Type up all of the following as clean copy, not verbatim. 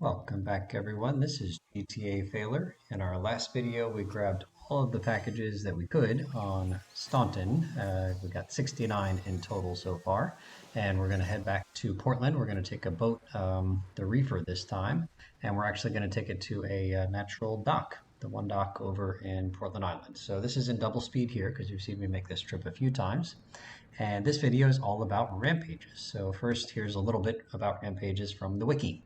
Welcome back, everyone. This is GTA Failer. In our last video, we grabbed all of the packages that we could on Staunton. We got 69 in total so far, and we're going to head back to Portland. We're going to take a boat, the reefer this time, and we're actually going to take it to a natural dock, the one dock over in Portland Island. So this is in double speed here because you've seen me make this trip a few times. And this video is all about rampages. So first, here's a little bit about rampages from the wiki.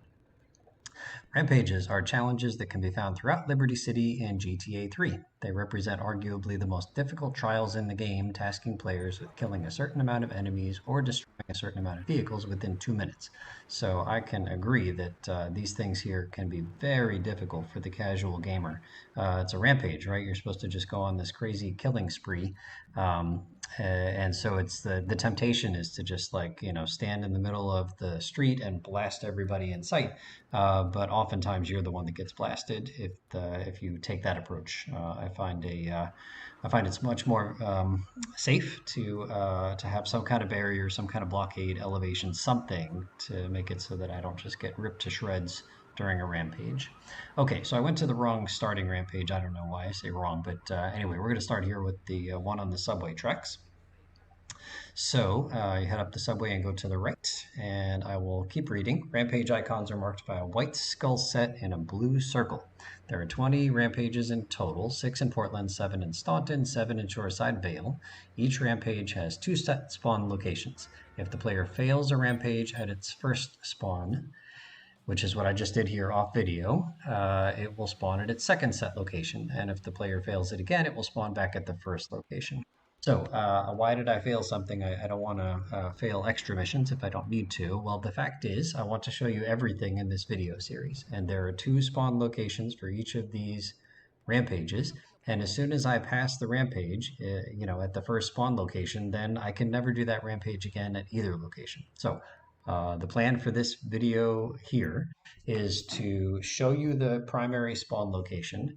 Rampages are challenges that can be found throughout Liberty City and GTA 3. They represent arguably the most difficult trials in the game, tasking players with killing a certain amount of enemies or destroying a certain amount of vehicles within 2 minutes. So I can agree that these things here can be very difficult for the casual gamer. It's a rampage, right? You're supposed to just go on this crazy killing spree. And so it's the temptation is to just stand in the middle of the street and blast everybody in sight. But oftentimes you're the one that gets blasted if you take that approach. I find it's much more safe to have some kind of barrier, some kind of blockade, elevation, something to make it so that I don't just get ripped to shreds during a rampage. Okay, so I went to the wrong starting rampage. I don't know why I say wrong, but anyway, we're going to start here with the one on the subway tracks. So you head up the subway and go to the right, and I will keep reading. Rampage icons are marked by a white skull set in a blue circle. There are 20 rampages in total, 6 in Portland, 7 in Staunton, 7 in Shoreside, Vale. Each rampage has 2 set spawn locations. If the player fails a rampage at its first spawn, which is what I just did here off video, it will spawn at its second set location. And if the player fails it again, it will spawn back at the first location. So why did I fail something? I don't want to fail extra missions if I don't need to. Well, the fact is I want to show you everything in this video series. And there are 2 spawn locations for each of these rampages. And as soon as I pass the rampage, at the first spawn location, then I can never do that rampage again at either location. So the plan for this video here is to show you the primary spawn location.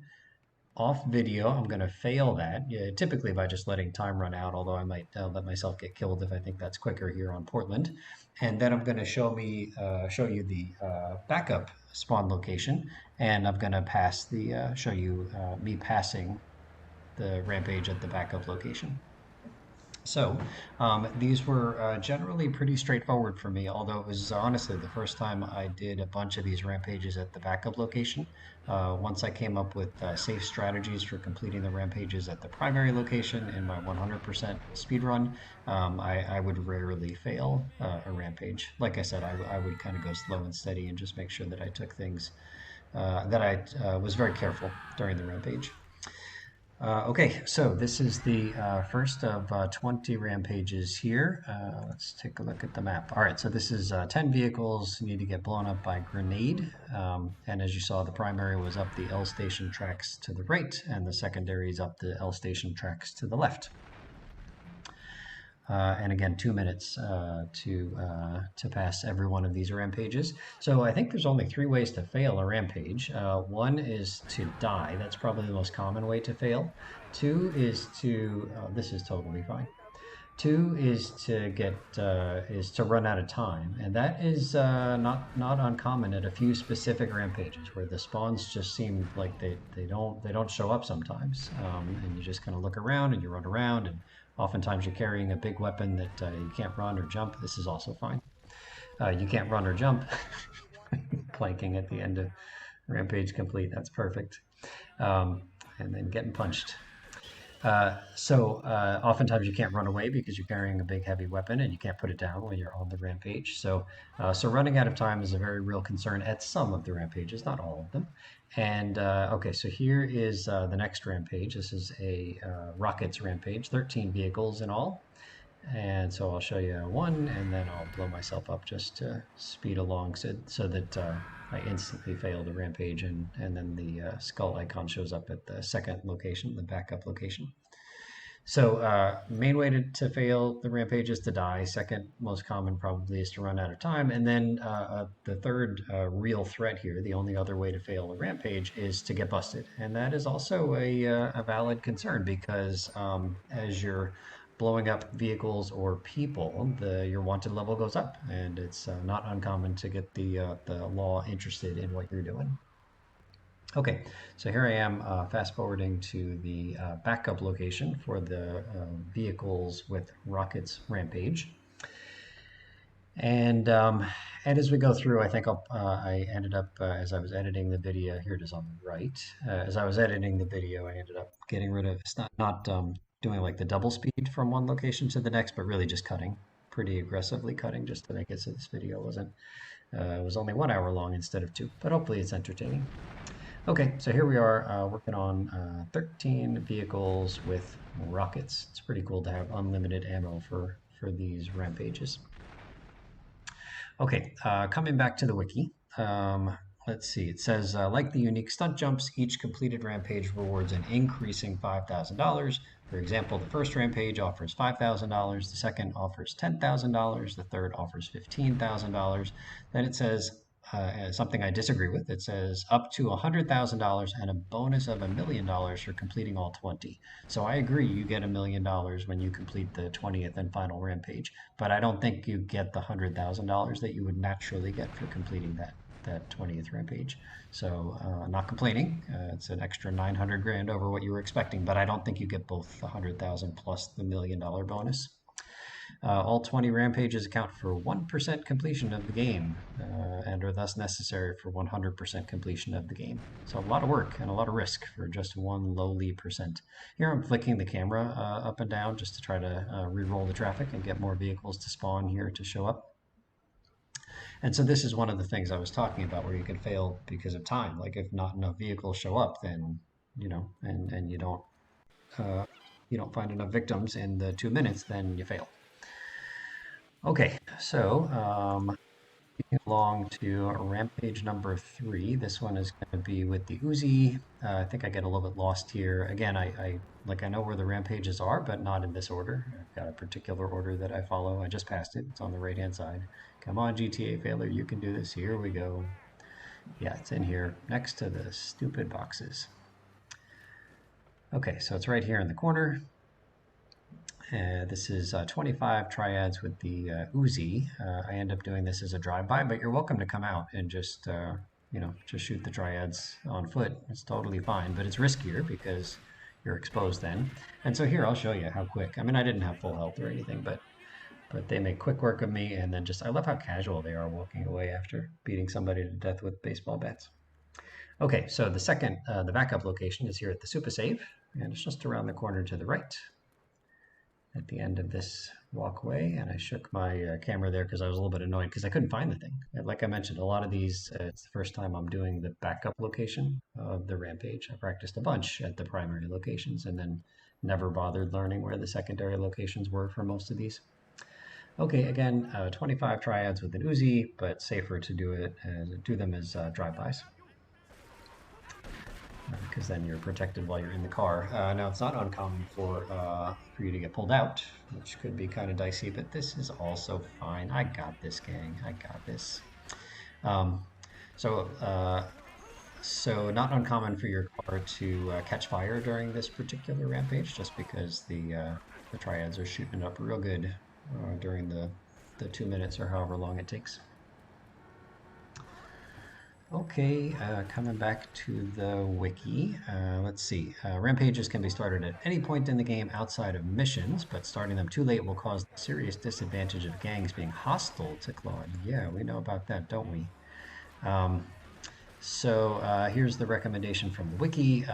Off video, I'm going to fail that, typically by just letting time run out, although I might let myself get killed if I think that's quicker here on Portland. And then I'm going to show you the backup spawn location, and I'm going to show you me passing the rampage at the backup location. So these were generally pretty straightforward for me, although it was honestly the first time I did a bunch of these rampages at the backup location. Once I came up with safe strategies for completing the rampages at the primary location in my 100% speedrun, I would rarely fail a rampage. Like I said, I would kind of go slow and steady and just make sure that I took things, that I was very careful during the rampage. Okay, so this is the first of 20 rampages here. Let's take a look at the map. All right, so this is 10 vehicles need to get blown up by grenade. And as you saw, the primary was up the L station tracks to the right, and the secondary is up the L station tracks to the left. And again, 2 minutes to pass every one of these rampages. So I think there's only 3 ways to fail a rampage. One is to die. That's probably the most common way to fail. 2 is to this is totally fine. 2 is to run out of time, and that is not uncommon at a few specific rampages where the spawns just seem like they don't show up sometimes, and you just kind of look around and you run around, and oftentimes you're carrying a big weapon that you can't run or jump. This is also fine. You can't run or jump. Planking at the end of rampage complete. That's perfect. And then getting punched. Oftentimes you can't run away because you're carrying a big heavy weapon and you can't put it down when you're on the rampage. So running out of time is a very real concern at some of the rampages, not all of them. And okay, so here is the next rampage. This is a rockets rampage, 13 vehicles in all. And so I'll show you one, and then I'll blow myself up just to speed along so that I instantly fail the rampage, and then the skull icon shows up at the second location, the backup location. So main way to fail the rampage is to die. Second most common probably is to run out of time. And then the third real threat here, the only other way to fail a rampage is to get busted. And that is also a valid concern because as you're blowing up vehicles or people, your wanted level goes up, and it's not uncommon to get the law interested in what you're doing. Okay, so here I am fast forwarding to the backup location for the vehicles with rockets rampage. And as we go through, I think I ended up, as I was editing the video, here it is on the right. As I was editing the video, I ended up getting rid of, it's not doing like the double speed from one location to the next, but really just cutting, pretty aggressively cutting, just to make it so this video it was only 1 hour long instead of 2, but hopefully it's entertaining. Okay, so here we are working on 13 vehicles with rockets. It's pretty cool to have unlimited ammo for these rampages. Okay, coming back to the wiki, let's see. It says, like the unique stunt jumps, each completed rampage rewards an increasing $5,000. For example, the first rampage offers $5,000, the second offers $10,000, the third offers $15,000. Then it says something I disagree with. It says up to $100,000 and a bonus of $1 million for completing all 20. So I agree, you get $1 million when you complete the 20th and final rampage, but I don't think you get the $100,000 that you would naturally get for completing that 20th rampage. So not complaining. It's an extra 900 grand over what you were expecting, but I don't think you get both the 100,000 plus the $1 million bonus. All 20 rampages account for 1% completion of the game and are thus necessary for 100% completion of the game. So a lot of work and a lot of risk for just one lowly percent. Here I'm flicking the camera up and down just to try to re-roll the traffic and get more vehicles to spawn here to show up. And so this is one of the things I was talking about where you can fail because of time. Like if not enough vehicles show up, then, and you don't find enough victims in the 2 minutes, then you fail. Okay, so along to rampage number 3. This one is going to be with the Uzi. I think I get a little bit lost here. Again, I know where the rampages are, but not in this order. I've got a particular order that I follow. I just passed it. It's on the right-hand side. Come on, GTA failure, you can do this. Here we go. Yeah, it's in here next to the stupid boxes. Okay, so it's right here in the corner. This is 25 triads with the Uzi. I end up doing this as a drive-by, but you're welcome to come out and just shoot the triads on foot. It's totally fine, but it's riskier because you're exposed then. And so here, I'll show you how quick. I mean, I didn't have full health or anything, but they make quick work of me, and then I love how casual they are walking away after beating somebody to death with baseball bats. Okay, so the backup location is here at the Super Save, and it's just around the corner to the right at the end of this walkway. And I shook my camera there because I was a little bit annoyed because I couldn't find the thing. And like I mentioned, a lot of these, it's the first time I'm doing the backup location of the rampage. I practiced a bunch at the primary locations and then never bothered learning where the secondary locations were for most of these. Okay, again, 25 triads with an Uzi, but safer to do them as drive-bys. Because then you're protected while you're in the car. Now, it's not uncommon for you to get pulled out, which could be kind of dicey, but this is also fine. I got this, gang. I got this. So not uncommon for your car to catch fire during this particular rampage, just because the triads are shooting up real good during the 2 minutes or however long it takes. Okay, coming back to the wiki, let's see. Rampages can be started at any point in the game outside of missions, but starting them too late will cause the serious disadvantage of gangs being hostile to Claude. Yeah, we know about that, don't we? Here's the recommendation from the wiki.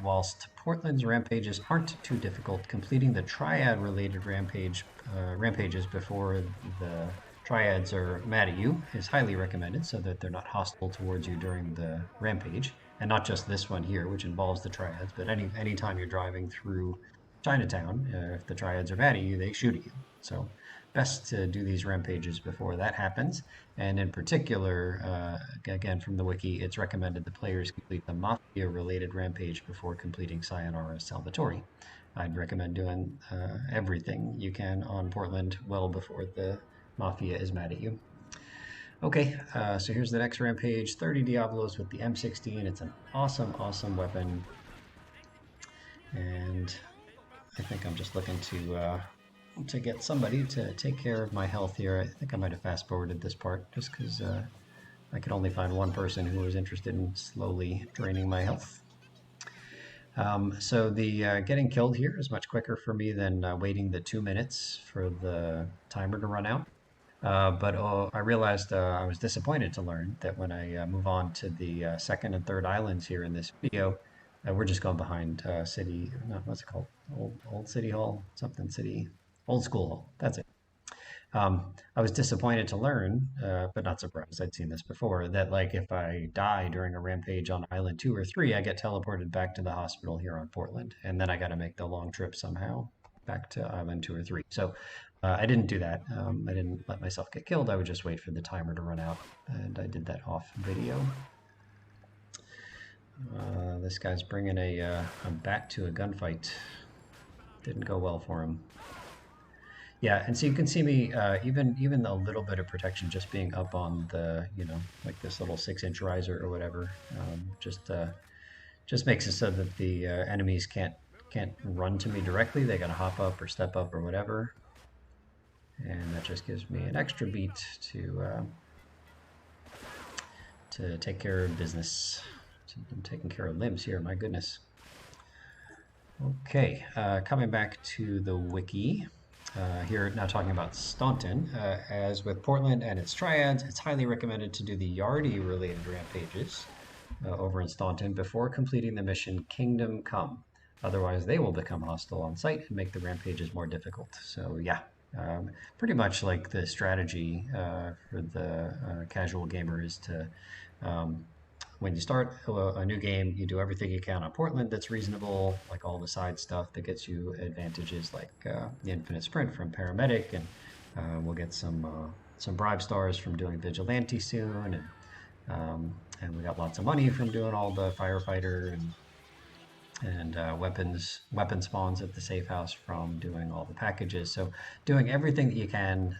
Whilst Portland's rampages aren't too difficult, completing the triad-related rampages before the triads are mad at you is highly recommended so that they're not hostile towards you during the rampage. And not just this one here, which involves the triads, but any time you're driving through Chinatown, if the triads are mad at you, they shoot at you. So best to do these rampages before that happens. And in particular, again from the wiki, it's recommended the players complete the Mafia-related rampage before completing Sayonara Salvatore. I'd recommend doing everything you can on Portland well before the Mafia is mad at you. Okay, so here's the next rampage, 30 Diablos with the M16. It's an awesome, awesome weapon. And I think I'm just looking to to get somebody to take care of my health here. I think I might have fast forwarded this part just because I could only find one person who was interested in slowly draining my health. So the getting killed here is much quicker for me than waiting the 2 minutes for the timer to run out. But I realized I was disappointed to learn that when I move on to the second and third islands here in this video, we're just going behind city, no, what's it called? Old City Hall, something city, Old School Hall. That's it. I was disappointed to learn, but not surprised. I'd seen this before, that like if I die during a rampage on Island 2 or 3, I get teleported back to the hospital here on Portland, and then I got to make the long trip somehow back to Island 2 or 3. So I didn't do that. I didn't let myself get killed. I would just wait for the timer to run out, and I did that off video. This guy's bringing a bat to a gunfight. Didn't go well for him. Yeah, and so you can see me, even a little bit of protection just being up on the, like this little 6-inch riser or whatever, just makes it so that the enemies can't run to me directly. They gotta hop up or step up or whatever, and that just gives me an extra beat to take care of business. I'm taking care of limbs here. My goodness. Okay, coming back to the wiki. Here now talking about Staunton. As with Portland and its triads, it's highly recommended to do the Yardy related rampages over in Staunton before completing the mission Kingdom Come. Otherwise, they will become hostile on site and make the rampages more difficult. So yeah, pretty much like the strategy for the casual gamer is to when you start a new game, you do everything you can on Portland that's reasonable, like all the side stuff that gets you advantages like the infinite sprint from paramedic, and we'll get some bribe stars from doing vigilante soon, and we got lots of money from doing all the firefighter and weapon spawns at the safe house from doing all the packages. So doing everything that you can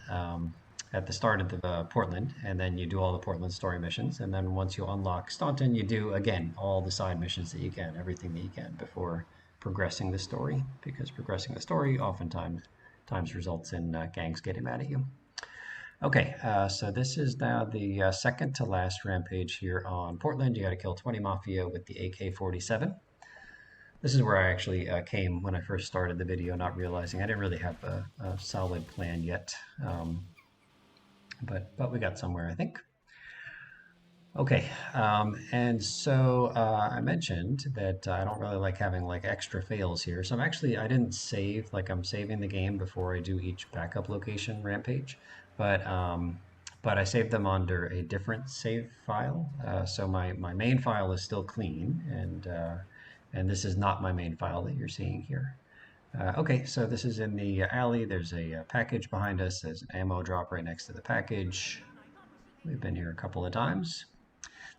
at the start of the Portland, and then you do all the Portland story missions, and then once you unlock Staunton, you do again all the side missions that you can, everything that you can before progressing the story, because progressing the story oftentimes results in gangs getting mad at you. Okay, so this is now the second to last rampage here on Portland. You got to kill 20 Mafia with the AK-47. This is where I actually came when I first started the video, not realizing I didn't really have a solid plan yet. But we got somewhere, I think. Okay, and so I mentioned that I don't really like having like extra fails here. So I didn't save, like I'm saving the game before I do each backup location rampage, but I saved them under a different save file. So my main file is still clean, and this is not my main file that you're seeing here. Okay, so this is in the alley. There's a package behind us. There's an ammo drop right next to the package. We've been here a couple of times.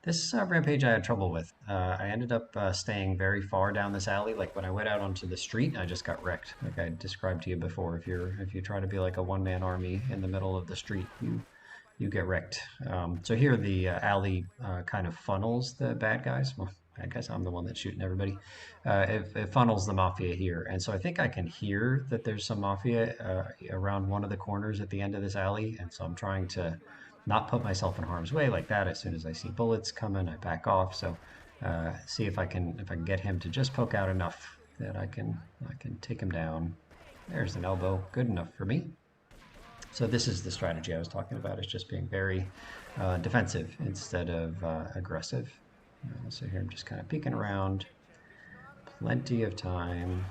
This rampage I had trouble with. I ended up staying very far down this alley. Like when I went out onto the street, I just got wrecked. Like I described to you before, if you try to be like a one-man army in the middle of the street, you get wrecked. So here the alley kind of funnels the bad guys. Well, I guess I'm the one that's shooting everybody. It funnels the Mafia here. And so I think I can hear that there's some Mafia around one of the corners at the end of this alley. And so I'm trying to not put myself in harm's way like that. As soon as I see bullets coming, I back off. So see if I can get him to just poke out enough that I can take him down. There's an elbow. Good enough for me. So this is the strategy I was talking about. It's just being very defensive instead of aggressive. So here I'm just kind of peeking around, plenty of time,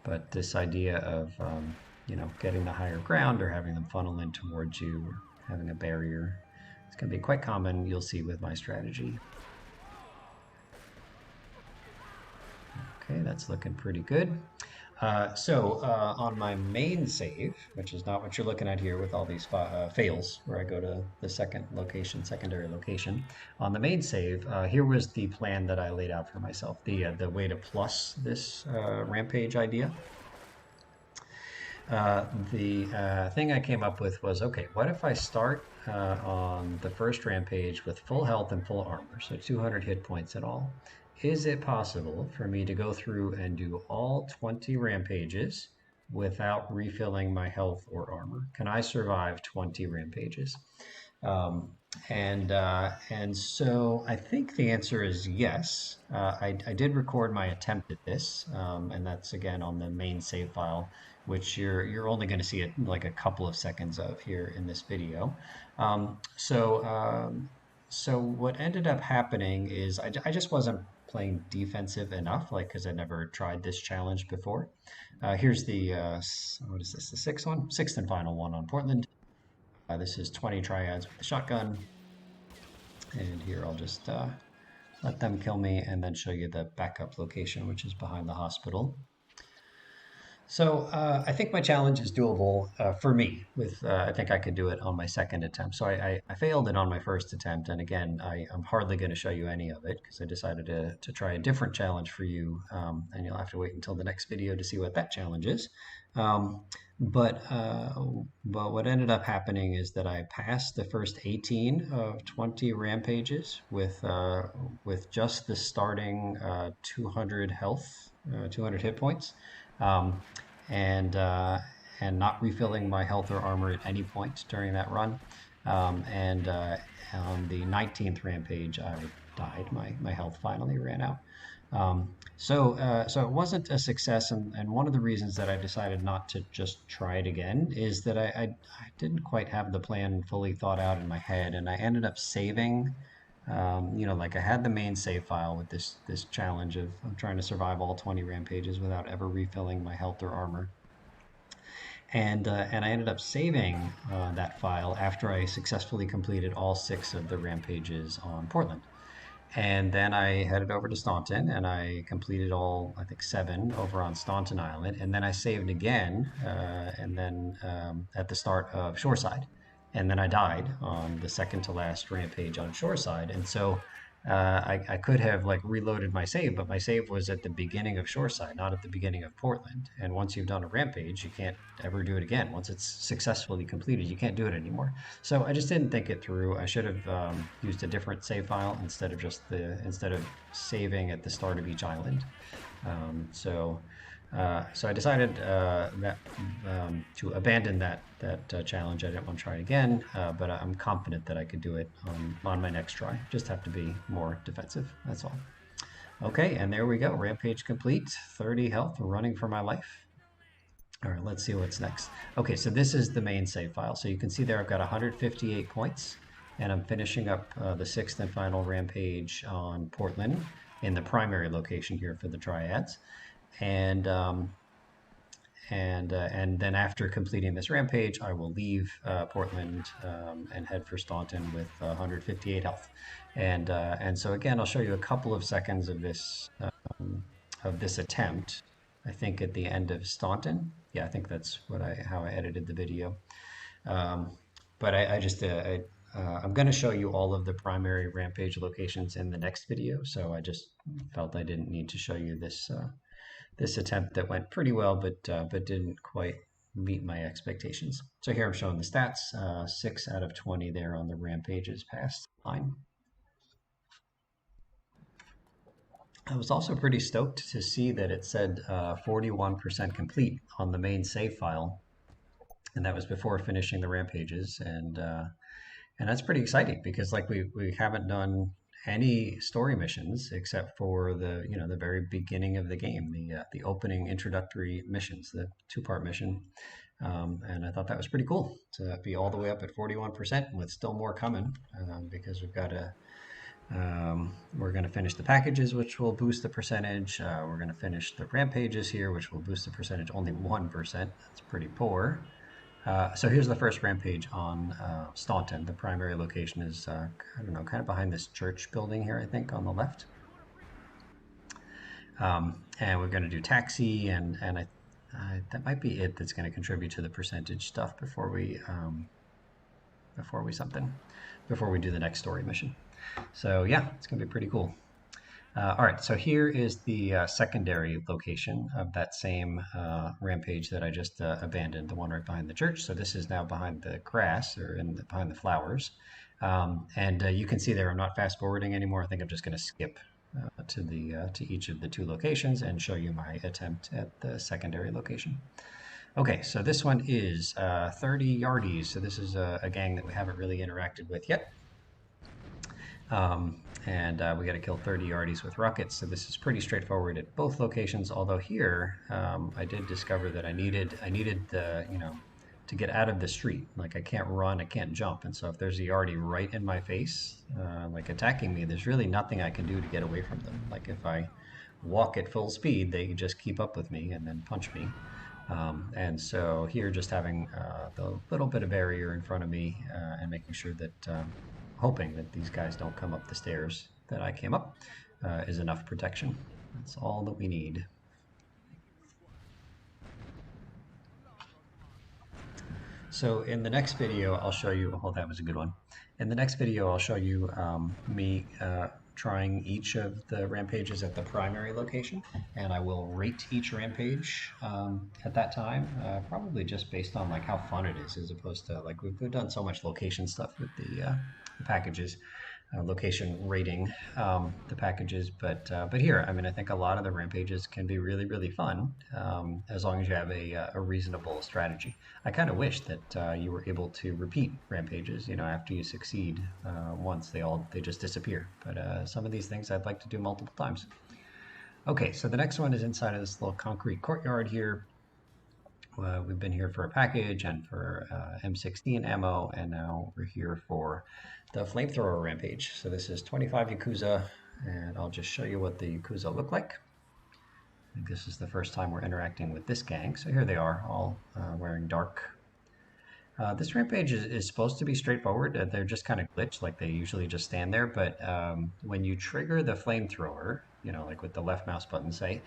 but this idea of, getting the higher ground or having them funnel in towards you or having a barrier, it's going to be quite common, you'll see, with my strategy. Okay, that's looking pretty good. So on my main save, which is not what you're looking at here with all these fails, where I go to the secondary location, on the main save, here was the plan that I laid out for myself, the way to plus this rampage idea. The thing I came up with was, okay, what if I start on the first rampage with full health and full armor, so 200 hit points in all? Is it possible for me to go through and do all 20 rampages without refilling my health or armor? Can I survive 20 rampages? Um, and so I think the answer is yes. I did record my attempt at this, and that's again on the main save file, which you're only going to see it like a couple of seconds of here in this video. Um, so um, so what ended up happening is I just wasn't playing defensive enough, like because I never tried this challenge before. Here's the what is this? The sixth and final one on Portland. This is 20 triads with the shotgun. And here I'll just let them kill me and then show you the backup location, which is behind the hospital. So I think my challenge is doable for me. With I think I could do it on my second attempt. So I failed it on my first attempt, and again, I'm hardly going to show you any of it because I decided to try a different challenge for you, and you'll have to wait until the next video to see what that challenge is. Um, but but what ended up happening is that I passed the first 18 of 20 rampages with just the starting 200 health, 200 hit points. Um, and not refilling my health or armor at any point during that run. And on the 19th rampage, I died. My health finally ran out. So it wasn't a success, and one of the reasons that I decided not to just try it again is that I didn't quite have the plan fully thought out in my head, and I ended up saving. Like I had the main save file with this challenge of trying to survive all 20 rampages without ever refilling my health or armor. And I ended up saving that file after I successfully completed all 6 of the rampages on Portland. And then I headed over to Staunton and I completed all, I think, 7 over on Staunton Island. And then I saved again, and then at the start of Shoreside. And then I died on the second to last rampage on Shoreside. And so I could have like reloaded my save, but my save was at the beginning of Shoreside, not at the beginning of Portland. And once you've done a rampage, you can't ever do it again. Once it's successfully completed, you can't do it anymore. So I just didn't think it through. I should have used a different save file instead of saving at the start of each island. So I decided to abandon that challenge. I didn't want to try it again, but I'm confident that I could do it on my next try. Just have to be more defensive. That's all. Okay, and there we go. Rampage complete. 30 health. Running for my life. All right, let's see what's next. Okay, so this is the main save file. So you can see there I've got 158 points, and I'm finishing up the 6th and final rampage on Portland in the primary location here for the triads. And then after completing this rampage, I will leave Portland and head for Staunton with 158 health. And so again, I'll show you a couple of seconds of this attempt. I think at the end of Staunton. Yeah, I think that's how I edited the video. But I'm going to show you all of the primary rampage locations in the next video. So I just felt I didn't need to show you this attempt that went pretty well, but didn't quite meet my expectations. So here I'm showing the stats, 6 out of 20 there on the rampages past line. I was also pretty stoked to see that it said 41% complete on the main save file, and that was before finishing the rampages, and that's pretty exciting because like we haven't done any story missions except for the very beginning of the game, the opening introductory missions, the 2-part mission, and I thought that was pretty cool to be all the way up at 41% with still more coming, because we're going to finish the packages, which will boost the percentage. We're going to finish the rampages here, which will boost the percentage only 1%. That's pretty poor. So here's the first rampage on Staunton. The primary location is, I don't know, kind of behind this church building here, I think, on the left. And we're going to do taxi, and that might be it that's going to contribute to the percentage stuff before we do the next story mission. So yeah, it's going to be pretty cool. All right, so here is the secondary location of that same rampage that I just abandoned, the one right behind the church. So this is now behind the grass, or behind the flowers. And you can see there I'm not fast forwarding anymore. I think I'm just going to skip to each of the 2 locations and show you my attempt at the secondary location. Okay, so this one is 30 yardies. So this is a gang that we haven't really interacted with yet. And we got to kill 30 yardies with rockets. So this is pretty straightforward at both locations. Although here, I did discover that I needed the to get out of the street. Like I can't run, I can't jump, and so if there's a yardie right in my face, like attacking me, there's really nothing I can do to get away from them. Like if I walk at full speed, they just keep up with me and then punch me. And so here, just having the little bit of barrier in front of me and making sure that, hoping that these guys don't come up the stairs that I came up, is enough protection. That's all that we need. So in the next video, I'll show you, oh, that was a good one. In the next video, I'll show you me trying each of the rampages at the primary location, and I will rate each rampage at that time, probably just based on like how fun it is, as opposed to like we've done so much location stuff with the packages. Location rating the packages, but here, I mean, I think a lot of the rampages can be really, really fun as long as you have a reasonable strategy. I kind of wish that you were able to repeat rampages. After you succeed once, they just disappear. But some of these things I'd like to do multiple times. Okay, so the next one is inside of this little concrete courtyard here. We've been here for a package and for M16 ammo, and now we're here for the flamethrower rampage. So this is 25 Yakuza, and I'll just show you what the Yakuza look like. I think this is the first time we're interacting with this gang. So here they are, all wearing dark. This rampage is supposed to be straightforward. They're just kind of glitched, like they usually just stand there. But when you trigger the flamethrower, like with the left mouse button, say,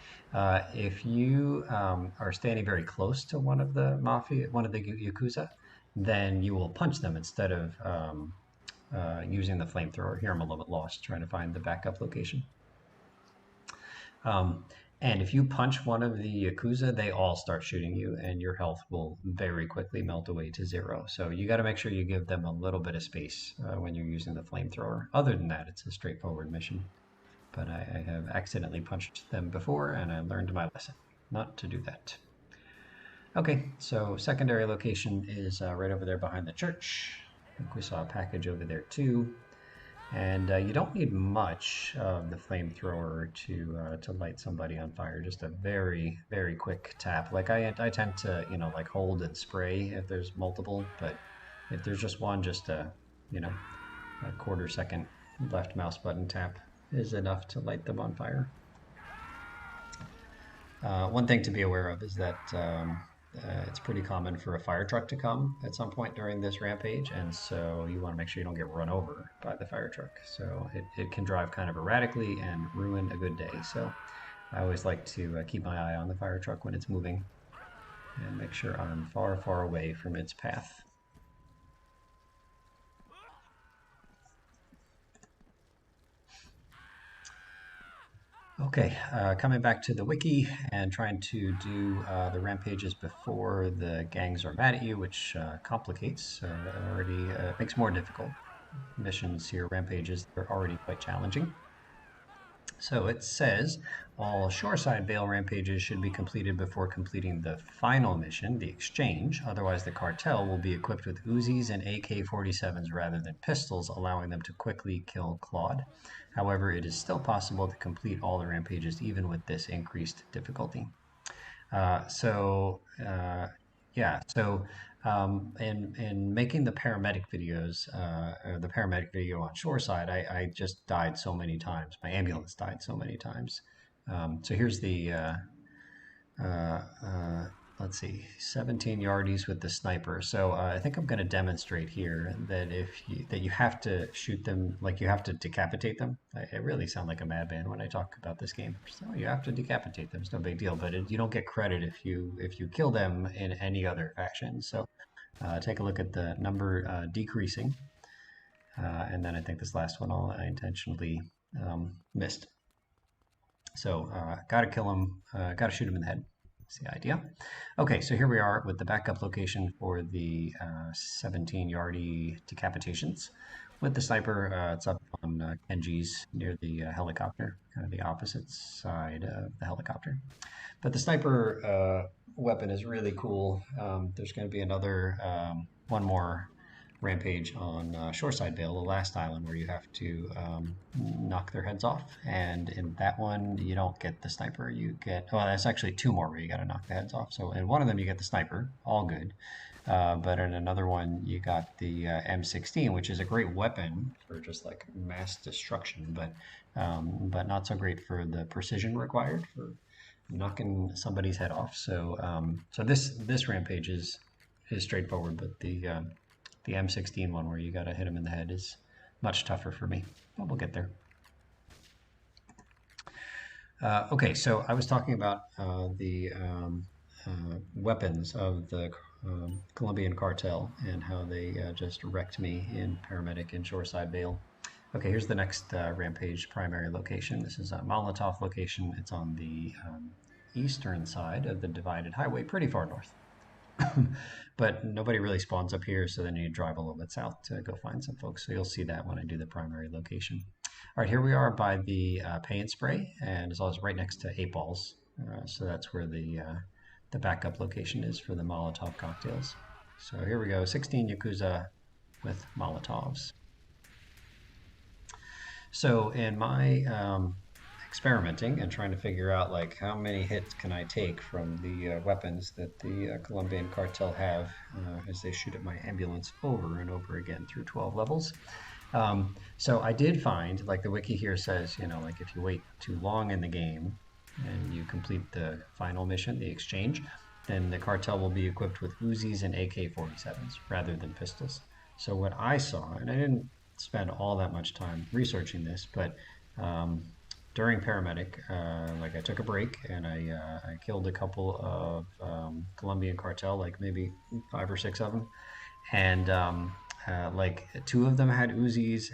if you are standing very close to one of the Yakuza, then you will punch them instead of using the flamethrower. Here I'm a little bit lost trying to find the backup location. And if you punch one of the Yakuza, they all start shooting you, and your health will very quickly melt away to 0. So you got to make sure you give them a little bit of space when you're using the flamethrower. Other than that, it's a straightforward mission. But I have accidentally punched them before, and I learned my lesson not to do that. Okay, so secondary location is right over there behind the church. I think we saw a package over there too. And you don't need much of the flamethrower to light somebody on fire. Just a very, very quick tap. Like I tend to, like hold and spray if there's multiple, but if there's just one, just a quarter second left mouse button tap is enough to light them on fire. One thing to be aware of is that it's pretty common for a fire truck to come at some point during this rampage, and so you want to make sure you don't get run over by the fire truck. So it can drive kind of erratically and ruin a good day. So I always like to keep my eye on the fire truck when it's moving and make sure I'm far, far away from its path. Okay, coming back to the wiki and trying to do the rampages before the gangs are mad at you, which complicates, already makes more difficult. Missions here, rampages, are already quite challenging. So it says all Shoreside vale rampages should be completed before completing the final mission, the exchange. Otherwise, the cartel will be equipped with Uzis and AK-47s rather than pistols, allowing them to quickly kill Claude. However, it is still possible to complete all the rampages even with this increased difficulty. Yeah, so in making the paramedic videos, or the paramedic video on Shoreside, I just died so many times. My ambulance died so many times. So here's the, let's see, 17 yardies with the sniper. So I think I'm going to demonstrate here that that you have to shoot them, like you have to decapitate them. I really sound like a madman when I talk about this game. So you have to decapitate them. It's no big deal, but you don't get credit if you kill them in any other faction. So take a look at the number decreasing, and then I think this last one I intentionally missed. So gotta kill him, gotta shoot him in the head. That's the idea. Okay, so here we are with the backup location for the 17 yardie decapitations. With the sniper, it's up on Kenji's near the helicopter, kind of the opposite side of the helicopter. But the sniper weapon is really cool. There's going to be one more rampage on Shoreside Vale, the last island where you have to knock their heads off. And in that one, you don't get the sniper. You get, well, that's actually two more where you got to knock the heads off. So in one of them, you get the sniper, all good. But in another one, you got the M16, which is a great weapon for just like mass destruction, but not so great for the precision required for knocking somebody's head off. So this rampage is straightforward, but the M16 one where you got to hit him in the head is much tougher for me. But we'll get there. Okay, so I was talking about the weapons of the Colombian cartel and how they just wrecked me in Paramedic and Shoreside Vale. Okay, here's the next rampage primary location. This is a Molotov location. It's on the eastern side of the divided highway, pretty far north. But nobody really spawns up here, so then you drive a little bit south to go find some folks. So you'll see that when I do the primary location. All right, here we are by the Pay and Spray, and it's also right next to 8 Balls. So that's where the backup location is for the Molotov cocktails. So here we go, 16 Yakuza with Molotovs. So in my experimenting and trying to figure out like how many hits can I take from the weapons that the Colombian cartel have as they shoot at my ambulance over and over again through 12 levels. So I did find, like the wiki here says, you know, like if you wait too long in the game and you complete the final mission, the exchange, then the cartel will be equipped with Uzis and AK-47s rather than pistols. So what I saw, and I didn't spend all that much time researching this, but during Paramedic, like I took a break and I killed a couple of Colombian cartel, like maybe 5 or 6 of them, and like 2 of them had Uzis.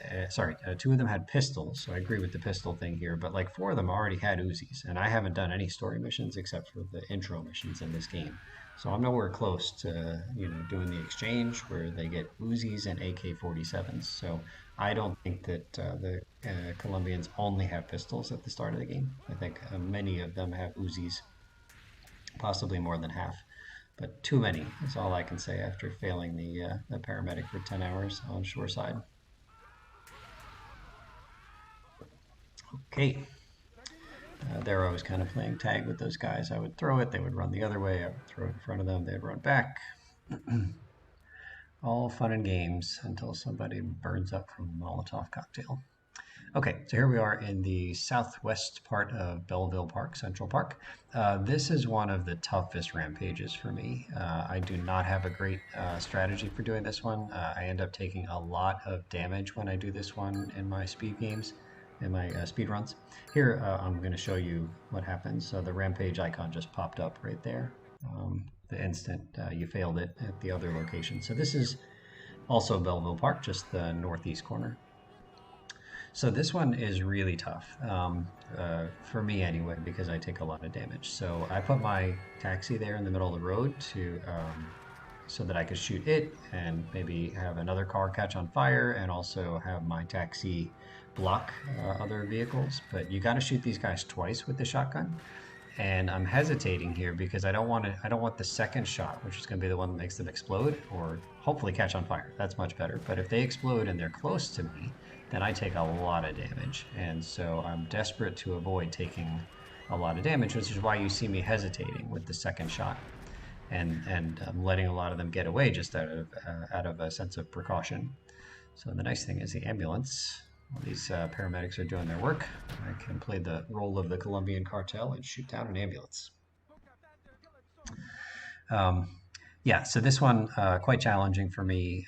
2 of them had pistols. So I agree with the pistol thing here, but like 4 of them already had Uzis, and I haven't done any story missions except for the intro missions in this game. So I'm nowhere close to doing the exchange where they get Uzis and AK-47s. So I don't think that the Colombians only have pistols at the start of the game. I think many of them have Uzis, possibly more than half. But too many is all I can say after failing the paramedic for 10 hours on Shoreside. Okay. There I was kind of playing tag with those guys. I would throw it, they would run the other way. I would throw it in front of them, they'd run back. All fun and games until somebody burns up from a Molotov cocktail. Okay, so here we are in the southwest part of Belleville Park, Central Park. This is one of the toughest rampages for me. I do not have a great strategy for doing this one. I end up taking a lot of damage when I do this one in my speed games, in my speed runs. Here, I'm going to show you what happens. So the rampage icon just popped up right there. The instant you failed it at the other location. So this is also Belleville Park, just the northeast corner. So this one is really tough, for me anyway, because I take a lot of damage. So I put my taxi there in the middle of the road so that I could shoot it and maybe have another car catch on fire and also have my taxi block other vehicles. But you got to shoot these guys twice with the shotgun. And I'm hesitating here because I don't want the second shot, which is going to be the one that makes them explode or hopefully catch on fire. That's much better. But if they explode and they're close to me, then I take a lot of damage. And so I'm desperate to avoid taking a lot of damage, which is why you see me hesitating with the second shot. And I'm letting a lot of them get away just out of a sense of precaution. So the nice thing is the ambulance. While these paramedics are doing their work, I can play the role of the Colombian cartel and shoot down an ambulance. Yeah, so this one quite challenging for me,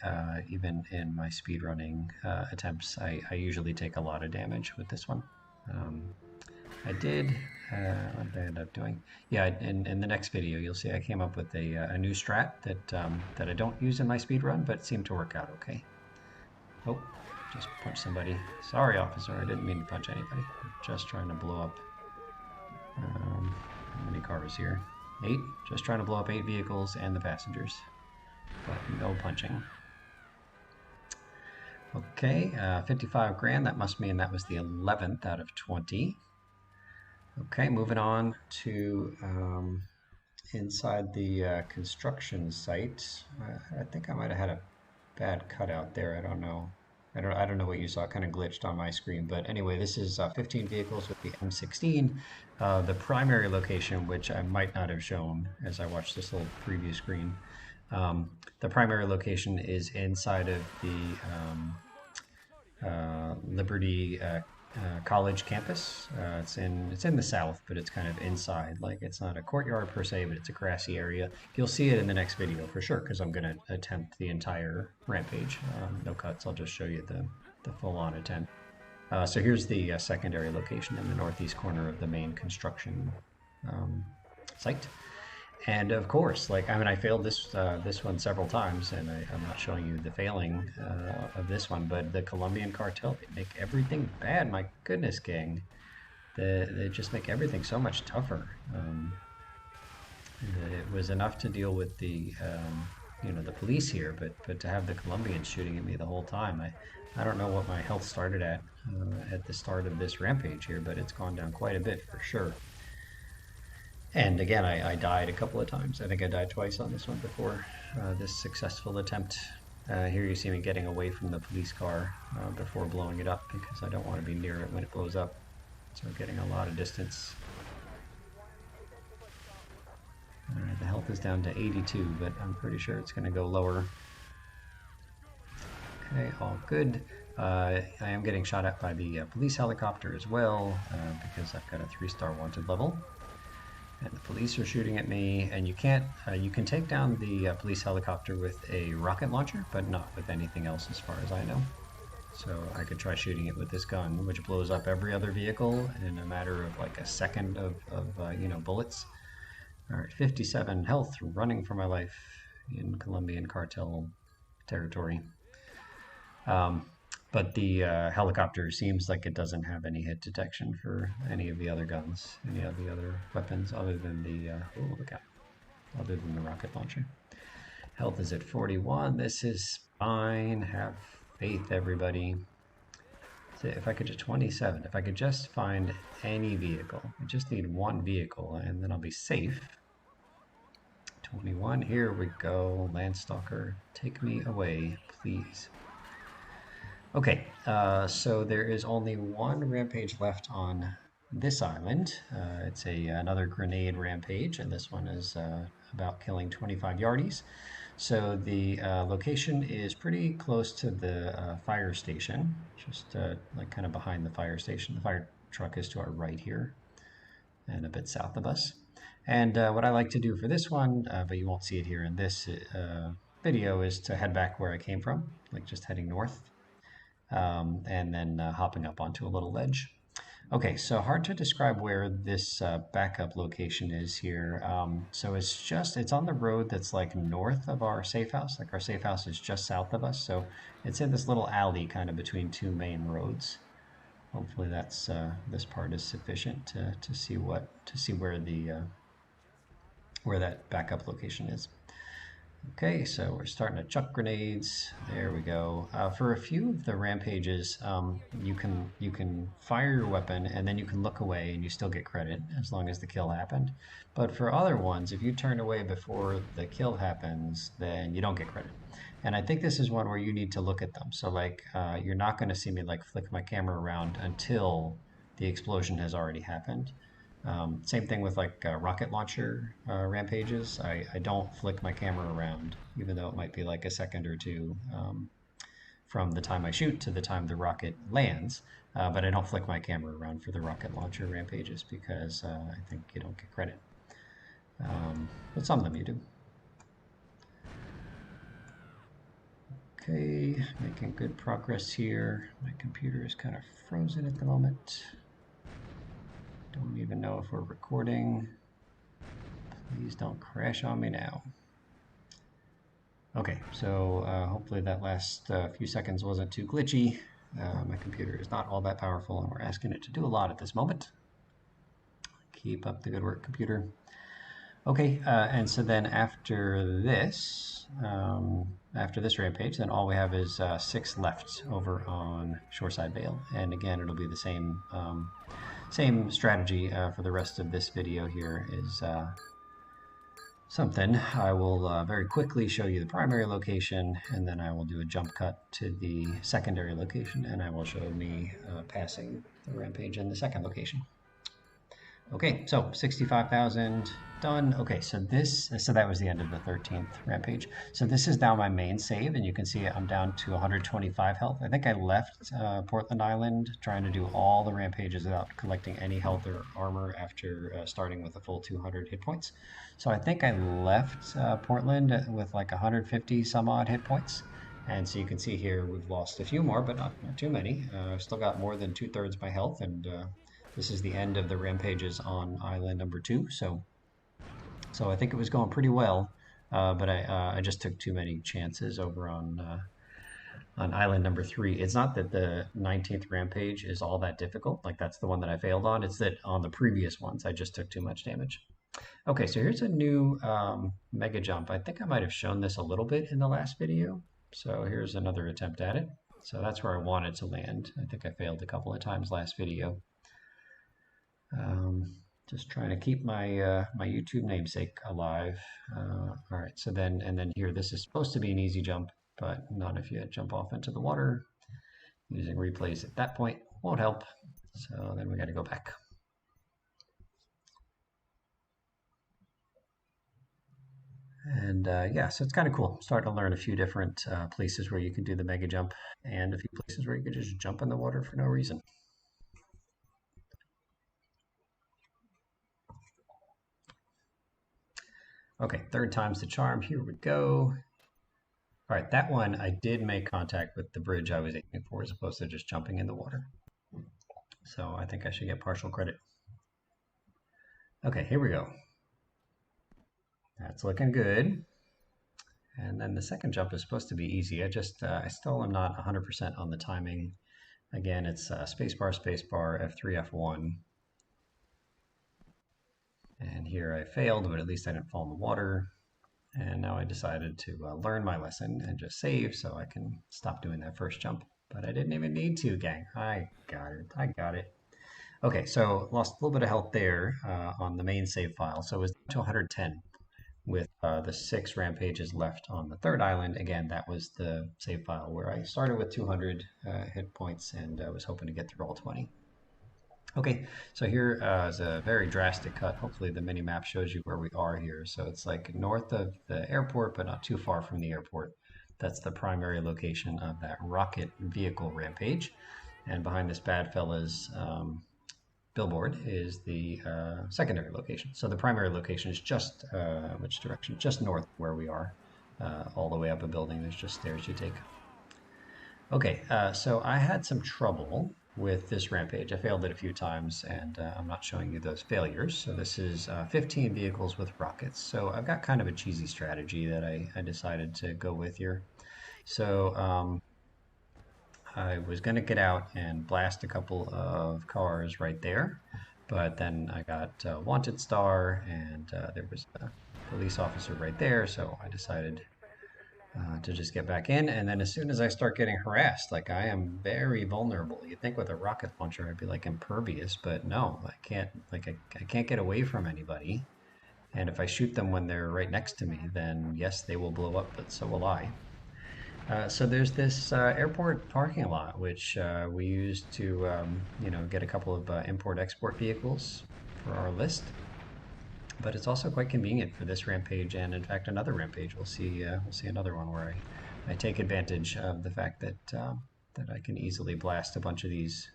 even in my speedrunning attempts. I usually take a lot of damage with this one. What did I end up doing? Yeah, in the next video, you'll see I came up with a new strat that I don't use in my speedrun, but seemed to work out okay. Oh, just punched somebody. Sorry, officer, I didn't mean to punch anybody. I'm just trying to blow up. How many cars here? 8. Just trying to blow up 8 vehicles and the passengers, but no punching. Okay, 55 grand. That must mean that was the 11th out of 20. Okay, moving on to inside the construction site. I think I might have had a bad cutout there. I don't know. I don't know what you saw. It kind of glitched on my screen. But anyway, this is 15 vehicles with the M16. The primary location, which I might not have shown as I watched this little preview screen. The primary location is inside of the Liberty College campus. It's in the south, but it's kind of inside. Like it's not a courtyard per se, but it's a grassy area. You'll see it in the next video for sure, because I'm going to attempt the entire rampage. No cuts. I'll just show you the full-on attempt. So here's the secondary location in the northeast corner of the main construction site. And of course, like I mean, I failed this one several times, and I'm not showing you the failing of this one, but the Colombian cartel, they make everything bad. My goodness, gang, they just make everything so much tougher. It was enough to deal with the the police here, but to have the Colombians shooting at me the whole time, I don't know what my health started at the start of this rampage here, but it's gone down quite a bit for sure. And again, I died a couple of times. I think I died twice on this one before this successful attempt. Here you see me getting away from the police car before blowing it up, because I don't want to be near it when it blows up. So getting a lot of distance. Alright, the health is down to 82, but I'm pretty sure it's going to go lower. Okay, all good. I am getting shot at by the police helicopter as well, because I've got a 3-star wanted level. And the police are shooting at me, and you can't, you can take down the police helicopter with a rocket launcher, but not with anything else as far as I know. So I could try shooting it with this gun, which blows up every other vehicle in a matter of like a second of bullets. All right, 57 health, running for my life in Colombian cartel territory. But the helicopter seems like it doesn't have any hit detection for any of the other guns, any of the other weapons, other than the other than the rocket launcher. Health is at 41. This is fine. Have faith, everybody. So if I could just 27, if I could just find any vehicle, I just need one vehicle, and then I'll be safe. 21. Here we go, Landstalker. Take me away, please. Okay, so there is only one rampage left on this island. It's another grenade rampage, and this one is about killing 25 yardies. So the location is pretty close to the fire station, just like kind of behind the fire station. The fire truck is to our right here, and a bit south of us. And what I like to do for this one, but you won't see it here in this video, is to head back where I came from, like just heading north. And then hopping up onto a little ledge. Okay, so hard to describe where this backup location is here. So it's on the road that's like north of our safe house. Like our safe house is just south of us, so it's in this little alley kind of between two main roads. Hopefully that's this part is sufficient to see where that backup location is. Okay, so we're starting to chuck grenades. There we go. For a few of the rampages, you can fire your weapon and then you can look away and you still get credit as long as the kill happened. But for other ones, if you turn away before the kill happens, then you don't get credit. And I think this is one where you need to look at them. So like, you're not going to see me like flick my camera around until the explosion has already happened. Same thing with like rocket launcher rampages. I don't flick my camera around, even though it might be like a second or two from the time I shoot to the time the rocket lands. But I don't flick my camera around for the rocket launcher rampages because I think you don't get credit. But some of them you do. Okay, making good progress here. My computer is kind of frozen at the moment. Don't even know if we're recording. Please don't crash on me now. Okay, so hopefully that last few seconds wasn't too glitchy. My computer is not all that powerful, and we're asking it to do a lot at this moment. Keep up the good work, computer. Okay, and so then after this rampage, then all we have is 6 left over on Shoreside Vale. And again, it'll be the same strategy for the rest of this video here is something. I will very quickly show you the primary location, and then I will do a jump cut to the secondary location, and I will show me passing the rampage in the second location. Okay, so 65,000 done. Okay, so that was the end of the 13th rampage. So this is now my main save, and you can see I'm down to 125 health. I think I left Portland Island trying to do all the rampages without collecting any health or armor after starting with a full 200 hit points. So I think I left Portland with like 150 some odd hit points. And so you can see here we've lost a few more, but not too many. I've still got more than 2/3 my health, and this is the end of the rampages on island number 2. So I think it was going pretty well, but I just took too many chances over on island number 3. It's not that the 19th rampage is all that difficult. Like that's the one that I failed on. It's that on the previous ones I just took too much damage. Okay, so here's a new mega jump. I think I might have shown this a little bit in the last video. So here's another attempt at it. So that's where I wanted to land. I think I failed a couple of times last video. Just trying to keep my my YouTube namesake alive. All right, so then here, this is supposed to be an easy jump, but not if you jump off into the water. Using replays at that point won't help. So then we got to go back. And yeah, so it's kind of cool. Starting to learn a few different places where you can do the mega jump, and a few places where you can just jump in the water for no reason. Okay, third time's the charm. Here we go. All right, that one I did make contact with the bridge I was aiming for as opposed to just jumping in the water. So I think I should get partial credit. Okay, here we go. That's looking good. And then the second jump is supposed to be easy. I still am not 100% on the timing. Again, it's spacebar, spacebar, F3, F1. And here I failed, but at least I didn't fall in the water. And now I decided to learn my lesson and just save so I can stop doing that first jump. But I didn't even need to, gang. I got it. Okay, so lost a little bit of health there on the main save file. So it was down to 110 with the 6 rampages left on the third island. Again, that was the save file where I started with 200 hit points and was hoping to get through all 20. Okay, so here is a very drastic cut. Hopefully the mini map shows you where we are here. So it's like north of the airport, but not too far from the airport. That's the primary location of that rocket vehicle rampage. And behind this bad fella's billboard is the secondary location. So the primary location is just, which direction? Just north where we are, all the way up a building. There's just stairs you take. Okay, so I had some trouble with this rampage. I failed it a few times, and I'm not showing you those failures. So this is 15 vehicles with rockets. So I've got kind of a cheesy strategy that I decided to go with here. So I was going to get out and blast a couple of cars right there, but then I got a wanted star, and there was a police officer right there, so I decided to just get back in. And then as soon as I start getting harassed, like I am very vulnerable. You'd think with a rocket launcher I'd be like impervious, but no, I can't. Like I can't get away from anybody. And if I shoot them when they're right next to me, then yes, they will blow up, but so will I. So there's this airport parking lot, which we used to, get a couple of import-export vehicles for our list. But it's also quite convenient for this rampage, and in fact another rampage. We'll see another one where I take advantage of the fact that that I can easily blast a bunch of these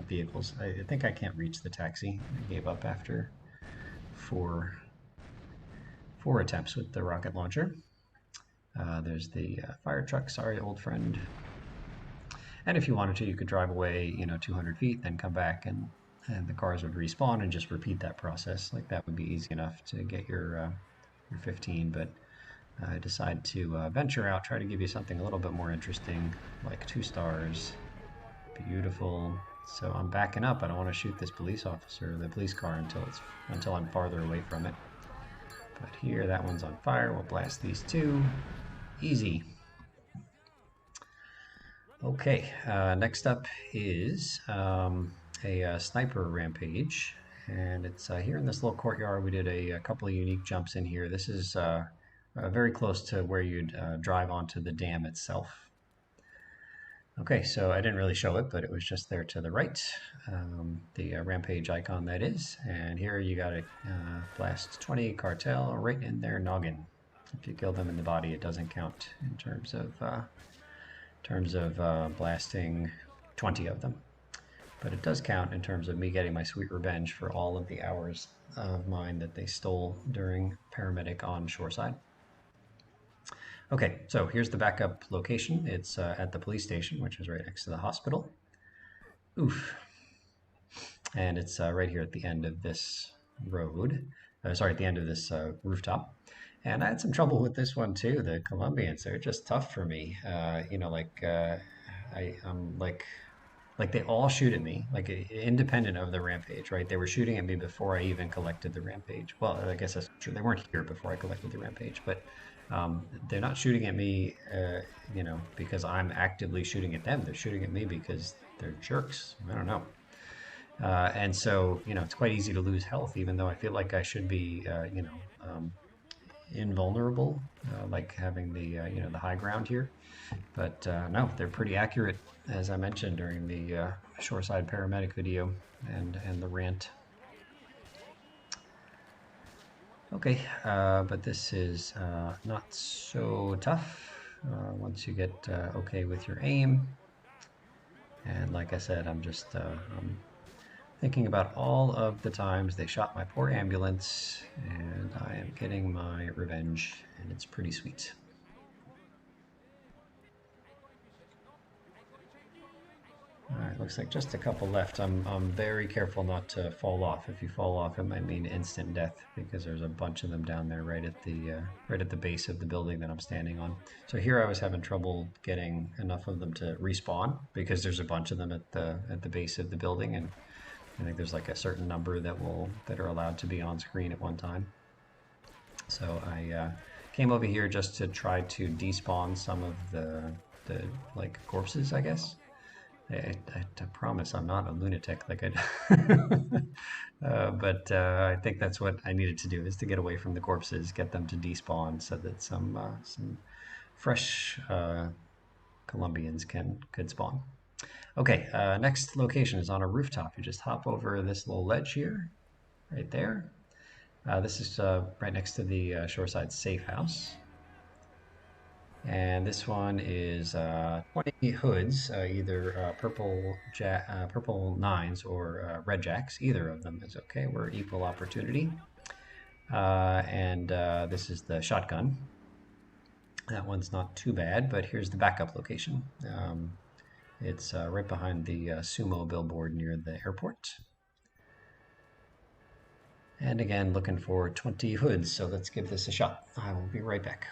vehicles. I think I can't reach the taxi. I gave up after four attempts with the rocket launcher. There's the fire truck. Sorry, old friend. And if you wanted to, you could drive away, 200 feet, then come back, and the cars would respawn and just repeat that process. Like that would be easy enough to get your 15. But I decided to venture out, try to give you something a little bit more interesting, like 2 stars. Beautiful. So I'm backing up. I don't want to shoot this police officer, the police car, until I'm farther away from it. But here, that one's on fire. We'll blast these two. Easy. Okay, next up is a sniper rampage. And it's here in this little courtyard. We did a couple of unique jumps in here. This is very close to where you'd drive onto the dam itself. Okay, so I didn't really show it, but it was just there to the right, the rampage icon that is. And here you got to blast 20 cartel right in their noggin. If you kill them in the body, it doesn't count in terms of blasting 20 of them. But it does count in terms of me getting my sweet revenge for all of the hours of mine that they stole during paramedic on Shoreside. Okay, so here's the backup location. It's at the police station, which is right next to the hospital. Oof. And it's right here at the end of this road. Sorry, at the end of this rooftop. And I had some trouble with this one too. The Colombians, they're just tough for me. You know, I'm like they all shoot at me, like independent of the rampage, right? They were shooting at me before I even collected the rampage. Well, I guess that's true. They weren't here before I collected the rampage, but they're not shooting at me, you know, because I'm actively shooting at them. They're shooting at me because they're jerks. I don't know. And so, you know, it's quite easy to lose health, even though I feel like I should be, you know, invulnerable, like having the, you know, the high ground here. But no, they're pretty accurate, as I mentioned during the Shoreside paramedic video and the rant. Okay, but this is not so tough once you get okay with your aim. And like I said, I'm just thinking about all of the times they shot my poor ambulance, and I am getting my revenge, and it's pretty sweet. Alright, looks like just a couple left. I'm very careful not to fall off. If you fall off, it might mean instant death because there's a bunch of them down there right at the base of the building that I'm standing on. So here I was having trouble getting enough of them to respawn because there's a bunch of them at the base of the building, and I think there's like a certain number that are allowed to be on screen at one time. So I came over here just to try to despawn some of the like corpses, I guess. I promise I'm not a lunatic like but I think that's what I needed to do, is to get away from the corpses, get them to despawn so that some fresh Colombians could spawn. Okay, next location is on a rooftop. You just hop over this little ledge here, right there. This is right next to the Shoreside safe house. And this one is 20 hoods, either purple 9s or red jacks. Either of them is okay. We're equal opportunity. And this is the shotgun. That one's not too bad, but here's the backup location. It's right behind the sumo billboard near the airport. And again, looking for 20 hoods, so let's give this a shot. I will be right back.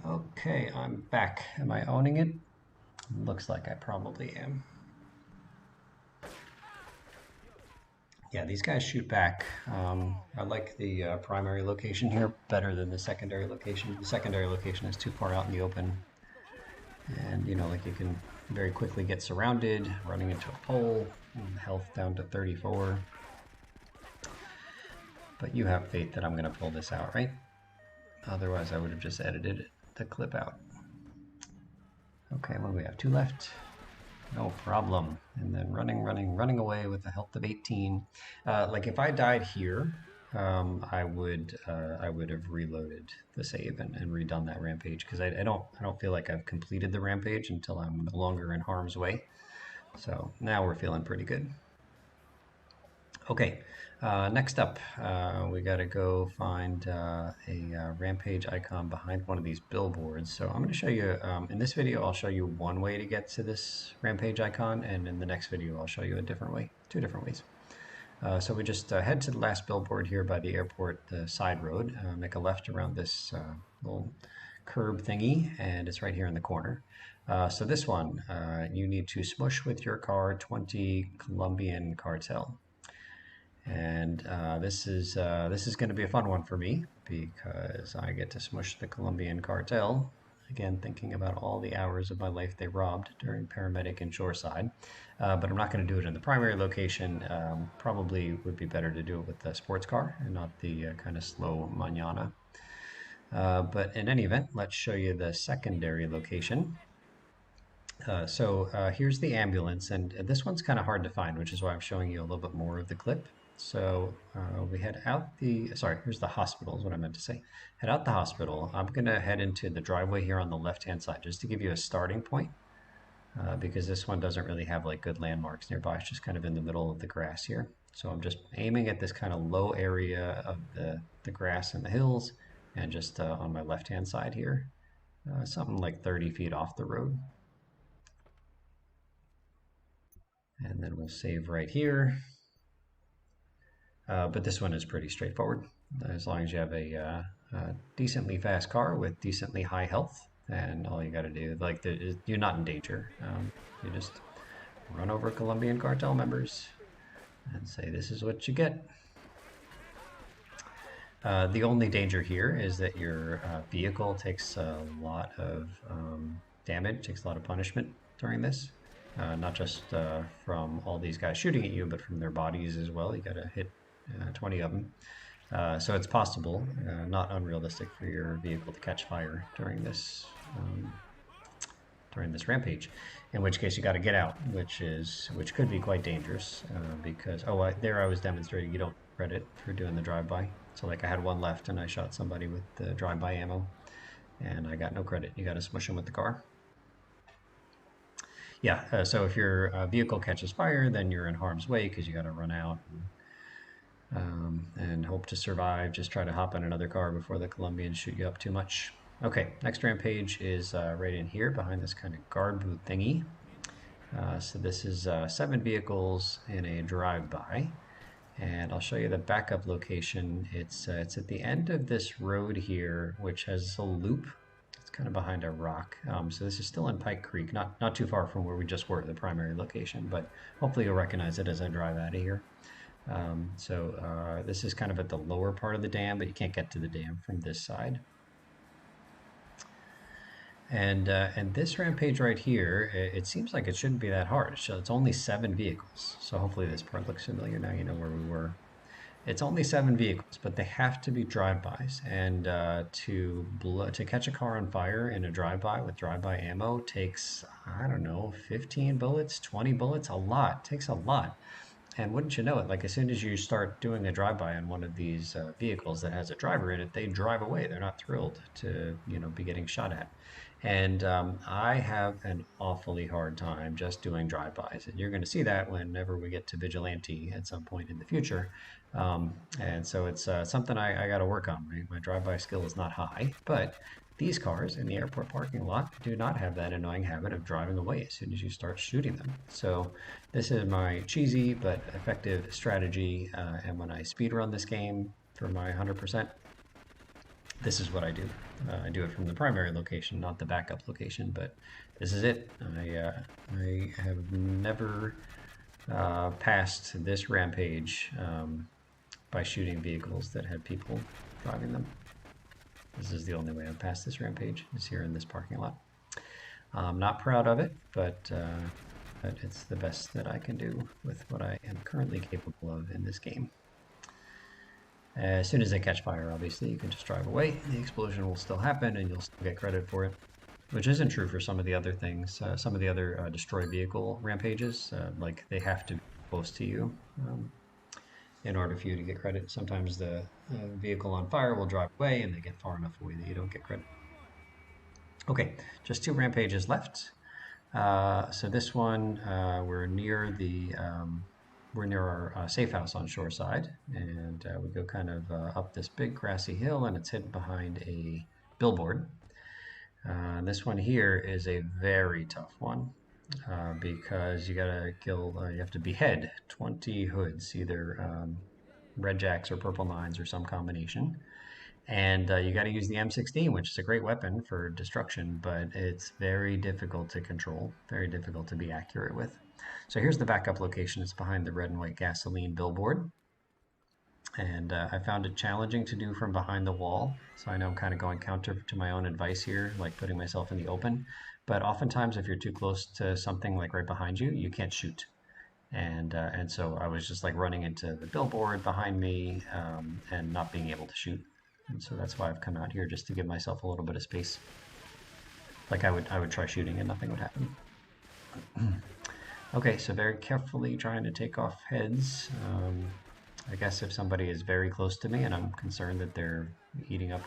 Okay, I'm back. Am I owning it? Looks like I probably am. Yeah, these guys shoot back. I like the primary location here better than the secondary location. The secondary location is too far out in the open. And, you know, like you can very quickly get surrounded, running into a pole, and health down to 34. But you have faith that I'm going to pull this out, right? Otherwise, I would have just edited the clip out. Okay, what do we have? 2 left? No problem. And then running away with a health of 18. Like if I died here, I would have reloaded the save and redone that rampage, because I don't feel like I've completed the rampage until I'm no longer in harm's way. So now we're feeling pretty good. Okay, Next up, we got to go find a rampage icon behind one of these billboards. So I'm going to show you, in this video, I'll show you one way to get to this rampage icon, and in the next video, I'll show you a different way, two different ways. So we just head to the last billboard here by the airport, the side road, make a left around this little curb thingy, and it's right here in the corner. So this one, you need to smush with your car 20 Colombian cartel. And this is going to be a fun one for me because I get to smush the Colombian cartel. Again, thinking about all the hours of my life they robbed during paramedic and shoreside. But I'm not going to do it in the primary location. Probably would be better to do it with the sports car and not the kind of slow manana. But in any event, let's show you the secondary location. Here's the ambulance, and this one's kind of hard to find, which is why I'm showing you a little bit more of the clip. So we head out here's the hospital is what I meant to say. Head out the hospital. I'm going to head into the driveway here on the left-hand side just to give you a starting point because this one doesn't really have like good landmarks nearby. It's just kind of in the middle of the grass here. So I'm just aiming at this kind of low area of the grass and the hills and just on my left-hand side here, something like 30 feet off the road. And then we'll save right here. But this one is pretty straightforward. As long as you have a decently fast car with decently high health, and all you got to do, you're not in danger. You just run over Colombian cartel members and say, this is what you get. The only danger here is that your vehicle takes a lot of damage, takes a lot of punishment during this. Not just from all these guys shooting at you, but from their bodies as well. You got to hit 20 of them. So it's possible, not unrealistic, for your vehicle to catch fire during this rampage. In which case you got to get out, which could be quite dangerous because there I was demonstrating you don't credit for doing the drive-by. So like I had one left and I shot somebody with the drive-by ammo, and I got no credit. You got to smush them with the car. Yeah, so if your vehicle catches fire, then you're in harm's way because you got to run out and hope to survive. Just try to hop in another car before the Colombians shoot you up too much. Okay, next rampage is right in here behind this kind of guard booth thingy. So this is 7 vehicles in a drive-by, and I'll show you the backup location. It's at the end of this road here, which has a loop. Kind of behind a rock. So this is still in Pike Creek, not too far from where we just were, the primary location, but hopefully you'll recognize it as I drive out of here. This is kind of at the lower part of the dam, but you can't get to the dam from this side. And this rampage right here, it seems like it shouldn't be that hard. So it's only 7 vehicles. So hopefully this part looks familiar now. You know where we were. It's only 7 vehicles, but they have to be drive-bys. And to catch a car on fire in a drive-by with drive-by ammo takes, I don't know, 15 bullets, 20 bullets, a lot. It takes a lot. And wouldn't you know it, like as soon as you start doing a drive-by on one of these vehicles that has a driver in it, they drive away. They're not thrilled to, be getting shot at. And I have an awfully hard time just doing drive-bys. And you're going to see that whenever we get to Vigilante at some point in the future. And so it's something I got to work on. My drive-by skill is not high, but these cars in the airport parking lot do not have that annoying habit of driving away as soon as you start shooting them. So this is my cheesy but effective strategy. And when I speedrun this game for my 100%, this is what I do. I do it from the primary location, not the backup location, but this is it. I have never passed this rampage by shooting vehicles that had people driving them. This is the only way I've passed this rampage, is here in this parking lot. I'm not proud of it, but it's the best that I can do with what I am currently capable of in this game. As soon as they catch fire, obviously, you can just drive away. The explosion will still happen, and you'll still get credit for it, which isn't true for some of the other things. Some of the other destroy vehicle rampages, like they have to be close to you in order for you to get credit. Sometimes the vehicle on fire will drive away, and they get far enough away that you don't get credit. Okay, just 2 rampages left. So this one, we're near the we're near our safe house on Shoreside, and we go kind of up this big grassy hill, and it's hidden behind a billboard. This one here is a very tough one because you gotta kill, you have to behead 20 hoods, either red jacks or purple nines or some combination. And you got to use the M16, which is a great weapon for destruction, but it's very difficult to control, very difficult to be accurate with. So here's the backup location. It's behind the red and white gasoline billboard. And I found it challenging to do from behind the wall. So I know I'm kind of going counter to my own advice here, like putting myself in the open. But oftentimes, if you're too close to something like right behind you, you can't shoot. And so I was just like running into the billboard behind me and not being able to shoot. And so that's why I've come out here, just to give myself a little bit of space. Like I would try shooting and nothing would happen. Okay, so very carefully trying to take off heads. I guess if somebody is very close to me and I'm concerned that they're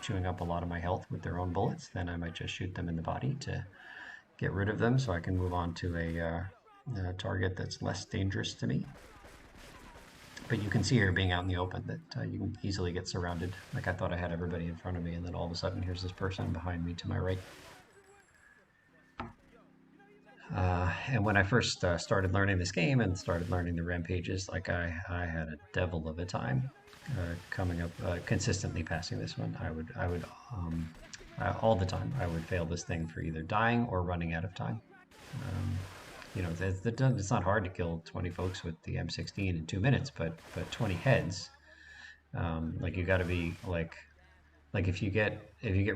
chewing up a lot of my health with their own bullets, then I might just shoot them in the body to get rid of them so I can move on to a target that's less dangerous to me. But you can see here, being out in the open, that you can easily get surrounded. Like I thought I had everybody in front of me, and then all of a sudden here's this person behind me to my right. And when I first started learning this game and started learning the rampages, like I had a devil of a time coming up, consistently passing this one. I would all the time, I would fail this thing for either dying or running out of time. You know, it's not hard to kill 20 folks with the M16 in 2 minutes, but 20 heads, like you got to be like if you get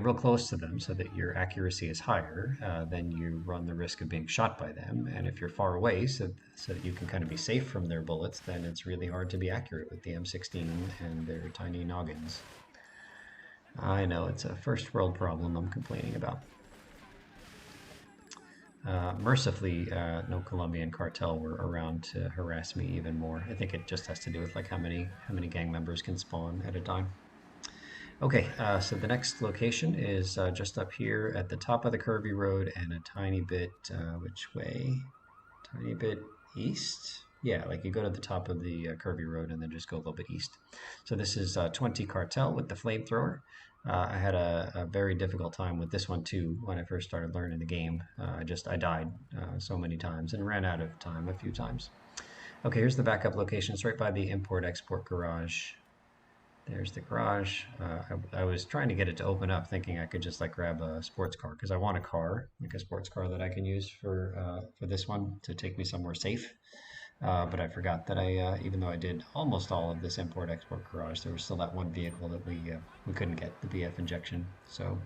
real close to them so that your accuracy is higher, then you run the risk of being shot by them. And if you're far away, so that you can kind of be safe from their bullets, then it's really hard to be accurate with the M16 and their tiny noggins. I know it's a first world problem I'm complaining about. Mercifully, no Colombian cartel were around to harass me even more. I think it just has to do with like how many gang members can spawn at a time. Okay, so the next location is just up here at the top of the curvy road and a tiny bit, which way? Tiny bit east? Yeah, like you go to the top of the curvy road and then just go a little bit east. So this is 20 cartel with the flamethrower. I had a very difficult time with this one too when I first started learning the game. I died so many times and ran out of time a few times. Okay, here's the backup location. It's right by the import-export garage. There's the garage. I was trying to get it to open up, thinking I could just like grab a sports car because I want a car, like a sports car that I can use for this one to take me somewhere safe. But I forgot that even though I did almost all of this import-export garage, there was still that one vehicle that we couldn't get, the BF injection. So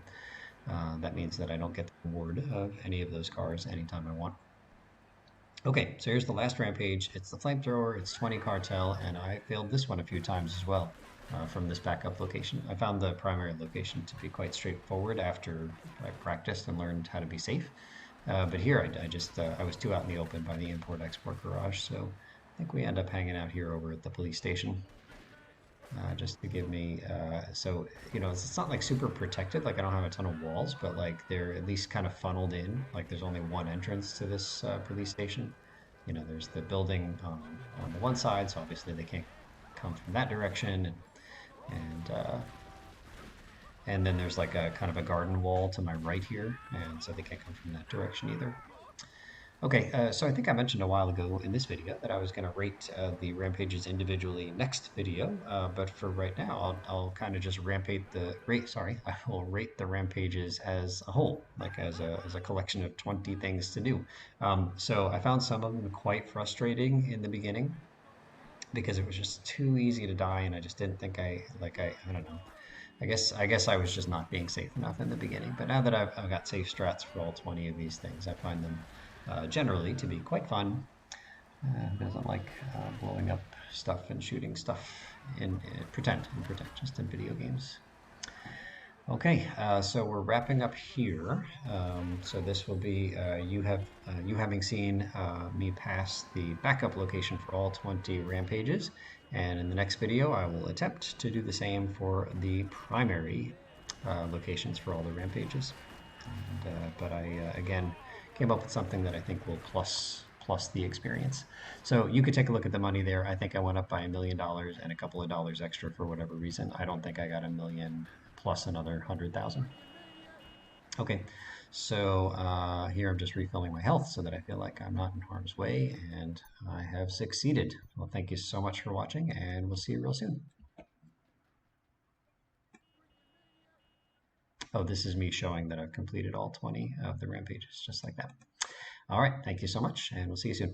that means that I don't get the reward of any of those cars anytime I want. Okay, so here's the last rampage. It's the flamethrower, it's 20 cartel, and I failed this one a few times as well from this backup location. I found the primary location to be quite straightforward after I practiced and learned how to be safe. But here I was too out in the open by the import-export garage, so I think we end up hanging out here over at the police station. Just to give me, so, you know, it's not like super protected, like I don't have a ton of walls, but like they're at least kind of funneled in, like there's only one entrance to this police station. You know, there's the building on the one side, so obviously they can't come from that direction, and then there's like a kind of a garden wall to my right here, and so they can't come from that direction either. Okay, so I think I mentioned a while ago in this video that I was going to rate the rampages individually next video, but for right now, I'll kind of just I will rate the rampages as a whole, like as a collection of 20 things to do. So I found some of them quite frustrating in the beginning because it was just too easy to die, and I just didn't think I don't know. I guess I was just not being safe enough in the beginning. But now that I've got safe strats for all 20 of these things, I find them generally to be quite fun. Who doesn't like blowing up stuff and shooting stuff in pretend, just in video games. Okay, so we're wrapping up here. So this will be you having seen me pass the backup location for all 20 rampages, and in the next video I will attempt to do the same for the primary locations for all the rampages. But I again came up with something that I think will plus plus the experience. So you could take a look at the money there. I think I went up by $1 million and a couple of dollars extra for whatever reason. I don't think I got a million plus another 100,000. Okay, so here I'm just refilling my health so that I feel like I'm not in harm's way, and I have succeeded. Well, thank you so much for watching, and we'll see you real soon. Oh, this is me showing that I've completed all 20 of the rampages, just like that. All right, thank you so much, and we'll see you soon.